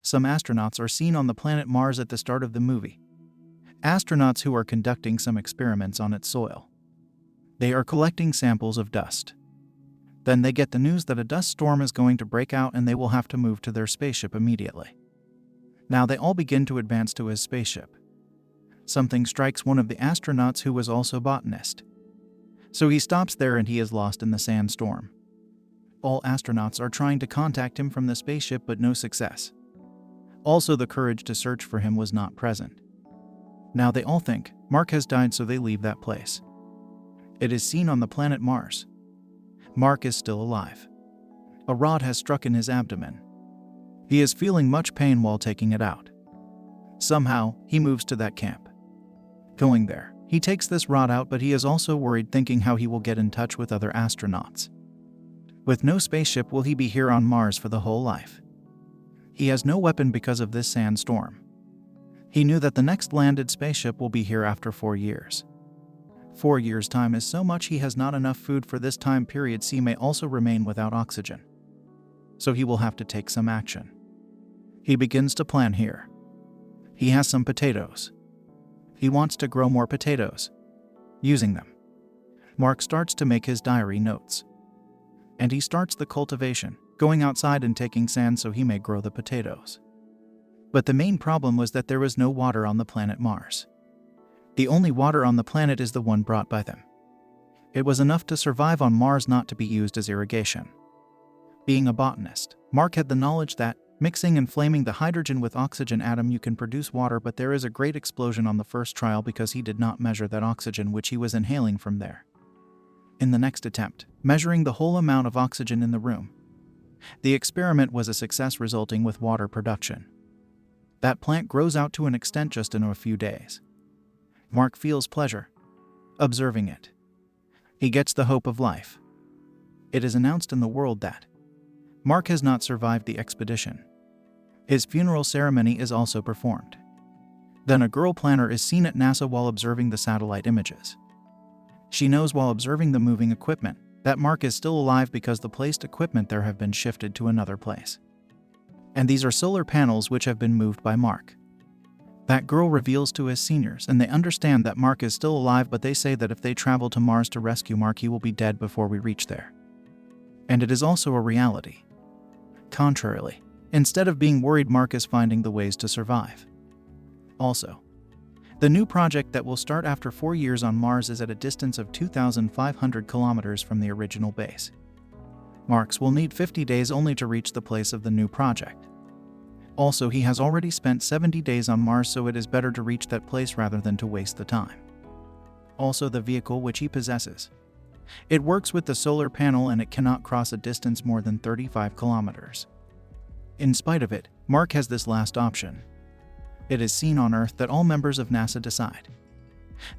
some astronauts are seen on the planet Mars at the start of the movie. Astronauts who are conducting some experiments on its soil. They are collecting samples of dust. Then they get the news that a dust storm is going to break out and they will have to move to their spaceship immediately. Now they all begin to advance to his spaceship. Something strikes one of the astronauts who was also botanist. So he stops there and he is lost in the sandstorm. All astronauts are trying to contact him from the spaceship but no success. Also, the courage to search for him was not present. Now they all think Mark has died, so they leave that place. It is seen on the planet Mars. Mark is still alive. A rod has struck in his abdomen. He is feeling much pain while taking it out. Somehow, he moves to that camp. Going there, he takes this rod out, but he is also worried, thinking how he will get in touch with other astronauts. With no spaceship, will he be here on Mars for the whole life? He has no weapon because of this sandstorm. He knew that the next landed spaceship will be here after 4 years. 4 years' time is so much, he has not enough food for this time period. He may also remain without oxygen. So he will have to take some action. He begins to plan here. He has some potatoes. He wants to grow more potatoes. Using them, Mark starts to make his diary notes. And he starts the cultivation, going outside and taking sand so he may grow the potatoes. But the main problem was that there was no water on the planet Mars. The only water on the planet is the one brought by them. It was enough to survive on Mars, not to be used as irrigation. Being a botanist, Mark had the knowledge that, mixing and flaming the hydrogen with oxygen atom, you can produce water, but there is a great explosion on the first trial because he did not measure that oxygen which he was inhaling from there. In the next attempt, measuring the whole amount of oxygen in the room, the experiment was a success, resulting with water production. That plant grows out to an extent just in a few days. Mark feels pleasure observing it. He gets the hope of life. It is announced in the world that Mark has not survived the expedition. His funeral ceremony is also performed. Then a girl planner is seen at NASA while observing the satellite images. She knows while observing the moving equipment that Mark is still alive because the placed equipment there have been shifted to another place. And these are solar panels which have been moved by Mark. That girl reveals to his seniors, and they understand that Mark is still alive, but they say that if they travel to Mars to rescue Mark, he will be dead before we reach there. And it is also a reality. Contrarily, instead of being worried, Mark is finding the ways to survive. Also, the new project that will start after 4 years on Mars is at a distance of 2,500 kilometers from the original base. Mark will need 50 days only to reach the place of the new project. Also, he has already spent 70 days on Mars, so it is better to reach that place rather than to waste the time. Also, the vehicle which he possesses. It works with the solar panel and it cannot cross a distance more than 35 kilometers. In spite of it, Mark has this last option. It is seen on Earth that all members of NASA decide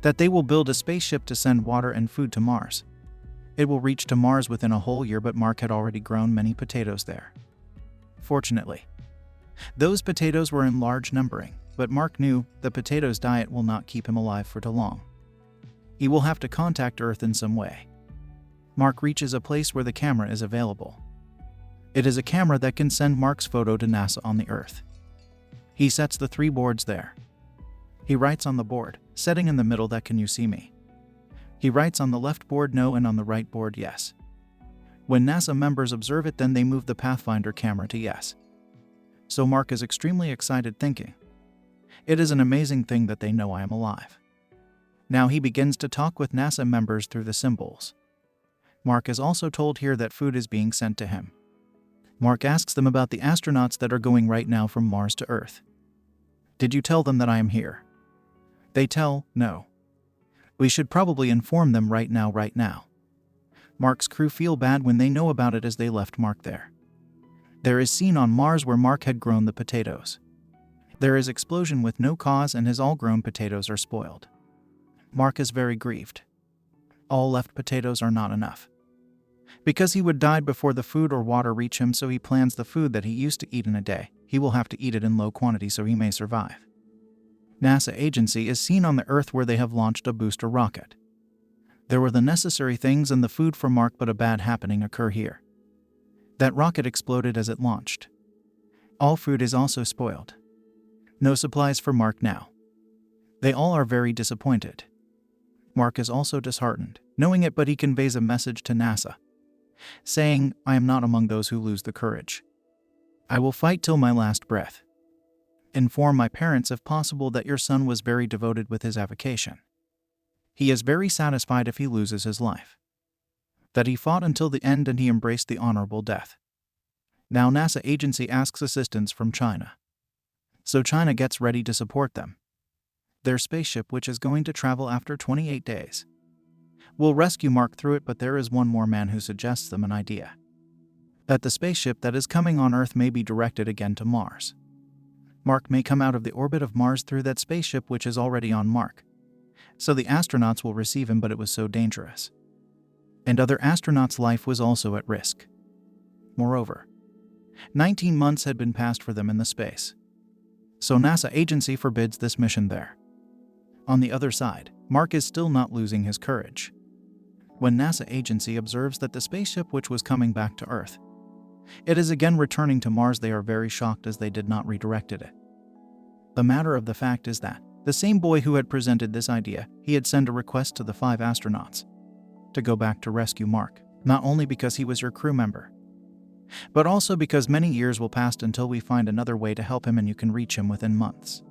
that they will build a spaceship to send water and food to Mars. It will reach to Mars within a whole year, but Mark had already grown many potatoes there. Fortunately, those potatoes were in large numbering, but Mark knew the potatoes' diet will not keep him alive for too long. He will have to contact Earth in some way. Mark reaches a place where the camera is available. It is a camera that can send Mark's photo to NASA on the Earth. He sets the 3 boards there. He writes on the board, setting in the middle, that "Can you see me?" He writes on the left board "No," and on the right board "Yes." When NASA members observe it, then they move the Pathfinder camera to yes. So Mark is extremely excited, thinking, it is an amazing thing that they know I am alive. Now he begins to talk with NASA members through the symbols. Mark is also told here that food is being sent to him. Mark asks them about the astronauts that are going right now from Mars to Earth. Did you tell them that I am here? They tell, no. We should probably inform them right now. Mark's crew feel bad when they know about it, as they left Mark there. There is seen on Mars where Mark had grown the potatoes. There is explosion with no cause and his all grown potatoes are spoiled. Mark is very grieved. All left potatoes are not enough. Because he would die before the food or water reach him, so he plans the food that he used to eat in a day. He will have to eat it in low quantity so he may survive. NASA agency is seen on the Earth where they have launched a booster rocket. There were the necessary things and the food for Mark, but a bad happening occur here. That rocket exploded as it launched. All food is also spoiled. No supplies for Mark now. They all are very disappointed. Mark is also disheartened, knowing it, but he conveys a message to NASA, saying, "I am not among those who lose the courage. I will fight till my last breath. Inform my parents if possible that your son was very devoted with his avocation. He is very satisfied if he loses his life. That he fought until the end and he embraced the honorable death." Now NASA agency asks assistance from China. So China gets ready to support them. Their spaceship, which is going to travel after 28 days, will rescue Mark through it, but there is one more man who suggests them an idea. That the spaceship that is coming on Earth may be directed again to Mars. Mark may come out of the orbit of Mars through that spaceship which is already on Mark. So the astronauts will receive him, but it was so dangerous. And other astronauts' life was also at risk. Moreover, 19 months had been passed for them in the space. So NASA agency forbids this mission there. On the other side, Mark is still not losing his courage. When NASA agency observes that the spaceship which was coming back to Earth, it is again returning to Mars, they are very shocked as they did not redirect it. The matter of the fact is that the same boy who had presented this idea, he had sent a request to the 5 astronauts to go back to rescue Mark, not only because he was your crew member, but also because many years will pass until we find another way to help him and you can reach him within months.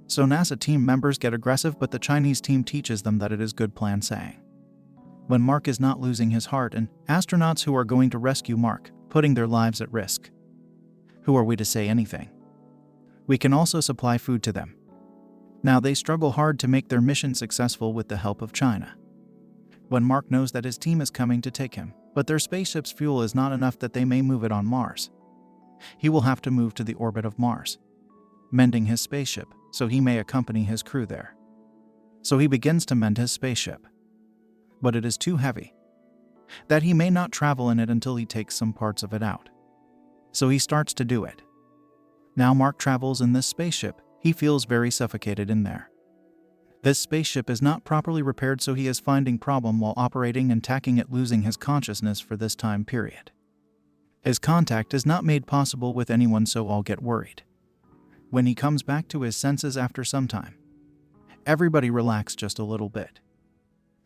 So NASA team members get aggressive, but the Chinese team teaches them that it is good plan, saying, when Mark is not losing his heart and astronauts who are going to rescue Mark, putting their lives at risk, who are we to say anything? We can also supply food to them. Now they struggle hard to make their mission successful with the help of China. When Mark knows that his team is coming to take him, but their spaceship's fuel is not enough that they may move it on Mars, he will have to move to the orbit of Mars, mending his spaceship so he may accompany his crew there. So he begins to mend his spaceship, but it is too heavy, that he may not travel in it until he takes some parts of it out. So he starts to do it. Now Mark travels in this spaceship. He feels very suffocated in there. This spaceship is not properly repaired, so he is finding problem while operating and tacking it, losing his consciousness for this time period. His contact is not made possible with anyone, so all get worried. When he comes back to his senses after some time, everybody relax just a little bit.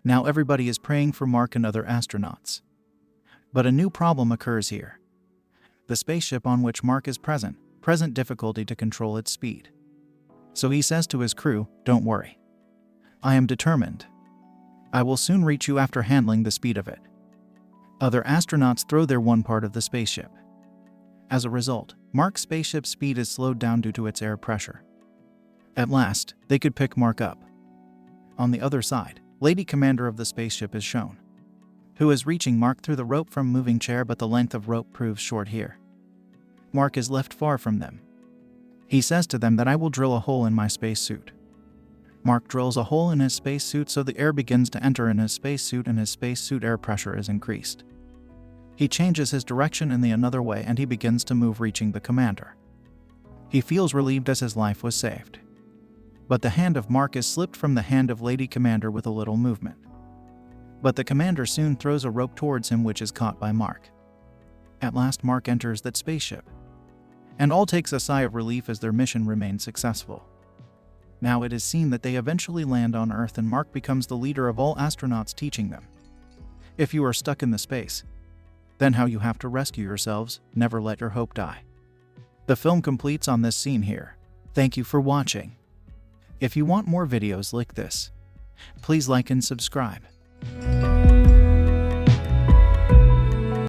Now everybody is praying for Mark and other astronauts. But a new problem occurs here. The spaceship on which Mark is present difficulty to control its speed. So he says to his crew, "Don't worry. I am determined. I will soon reach you after handling the speed of it." Other astronauts throw their one part of the spaceship. As a result, Mark's spaceship's speed is slowed down due to its air pressure. At last, they could pick Mark up. On the other side, Lady Commander of the spaceship is shown, who is reaching Mark through the rope from moving chair, but the length of rope proves short here. Mark is left far from them. He says to them that I will drill a hole in my spacesuit. Mark drills a hole in his spacesuit so the air begins to enter in his spacesuit and his spacesuit air pressure is increased. He changes his direction in the another way and he begins to move, reaching the commander. He feels relieved as his life was saved. But the hand of Mark is slipped from the hand of Lady Commander with a little movement. But the commander soon throws a rope towards him, which is caught by Mark. At last Mark enters that spaceship, and all takes a sigh of relief as their mission remains successful. Now it is seen that they eventually land on Earth and Mark becomes the leader of all astronauts, teaching them, if you are stuck in the space, then how you have to rescue yourselves, never let your hope die. The film completes on this scene here. Thank you for watching. If you want more videos like this, please like and subscribe.